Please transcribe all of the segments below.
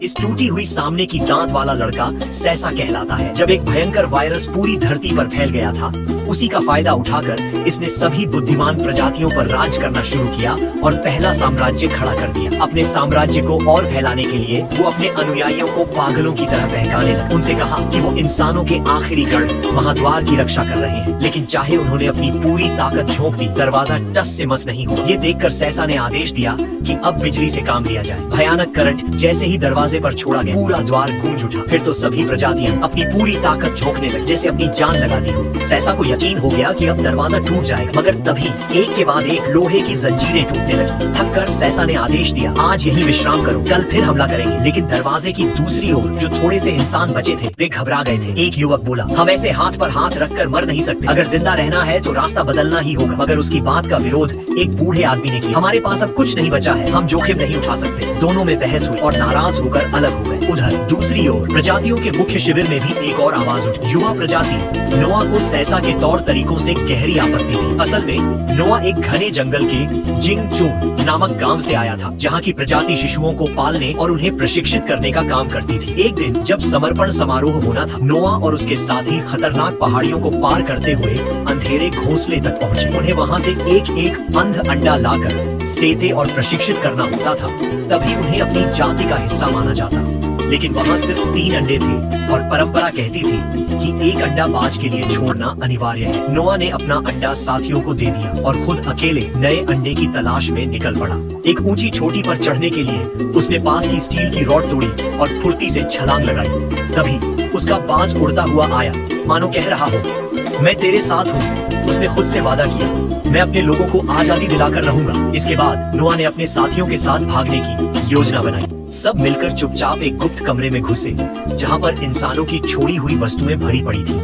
इस टूटी हुई सामने की दांत वाला लड़का सैसा कहलाता है। जब एक भयंकर वायरस पूरी धरती पर फैल गया था, उसी का फायदा उठाकर इसने सभी बुद्धिमान प्रजातियों पर राज करना शुरू किया और पहला साम्राज्य खड़ा कर दिया। अपने साम्राज्य को और फैलाने के लिए वो अपने अनुयायियों को पागलों की तरह बहकाने लगा। उनसे कहा कि वो इंसानों के आखिरी गढ़ महाद्वार की रक्षा कर रहे हैं, लेकिन चाहे उन्होंने अपनी पूरी ताकत झोंक दी, दरवाजा टस से मस नहीं हुआ। ये देखकर सैसा ने आदेश दिया कि अब बिजली से काम लिया जाए। भयानक करंट जैसे ही दरवाजे पर छोड़ा गया, पूरा द्वार गूंज उठा। फिर तो सभी प्रजातियां अपनी पूरी ताकत झोंकने लगी, जैसे अपनी जान लगा दी हो। सैसा को यकीन हो गया कि अब दरवाजा टूट जाएगा, मगर तभी एक के बाद एक लोहे की जंजीरें टूटने लगी। थककर सैसा ने आदेश दिया, आज यहीं विश्राम करो, कल फिर हमला करेंगे। लेकिन दरवाजे की दूसरी ओर जो थोड़े से इंसान बचे थे, वे घबरा गए थे। एक युवक बोला, हम ऐसे हाथ पर हाथ रखकर मर नहीं सकते, अगर जिंदा रहना है तो रास्ता बदलना ही होगा। मगर उसकी बात का विरोध एक बूढ़े आदमी ने किया, हमारे पास अब कुछ नहीं बचा है, हम जोखिम नहीं उठा सकते। दोनों में बहस हुई और नाराज होकर अलग हो गए। उधर दूसरी ओर प्रजातियों के मुख्य शिविर में भी एक और आवाज उठी। युवा प्रजाति नोआ को सैसा के तौर तरीकों से गहरी आपत्ति थी। असल में नोआ एक घने जंगल के जिंगचू नामक गांव से आया था, जहां की प्रजाति शिशुओं को पालने और उन्हें प्रशिक्षित करने का काम करती थी। एक दिन जब समर्पण समारोह होना था, नोआ और उसके साथी खतरनाक पहाड़ियों को पार करते हुए अंधेरे घोंसले तक पहुंचे। उन्हें वहां से एक एक अंध अंडा लाकर सेते और प्रशिक्षित करना होता था, तभी उन्हें अपनी जाति का हिस्सा माना जाता। लेकिन वहाँ सिर्फ 3 अंडे थे और परंपरा कहती थी कि एक अंडा बाज के लिए छोड़ना अनिवार्य है। नोआ ने अपना अंडा साथियों को दे दिया और खुद अकेले नए अंडे की तलाश में निकल पड़ा। एक ऊंची चोटी पर चढ़ने के लिए उसने पास की स्टील की रॉड तोड़ी और फुर्ती से छलांग लगाई। तभी उसका बाज उड़ता हुआ आया, मानो कह रहा हो, मैं तेरे साथ हूँ। उसने खुद से वादा किया, मैं अपने लोगों को आजादी दिलाकर रहूंगा। इसके बाद नोआ ने अपने साथियों के साथ भागने की योजना बनाई। सब मिलकर चुपचाप एक गुप्त कमरे में घुसे, जहां पर इंसानों की छोड़ी हुई वस्तुएं भरी पड़ी थी।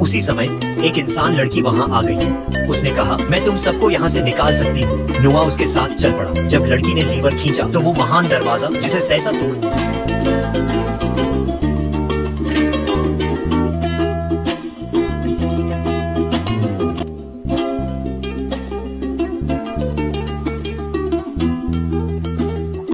उसी समय एक इंसान लड़की वहां आ गई। उसने कहा, मैं तुम सबको यहाँ से निकाल सकती हूँ। नोआ उसके साथ चल पड़ा। जब लड़की ने लीवर खींचा तो वो महान दरवाजा, जिसे सैसा तोड़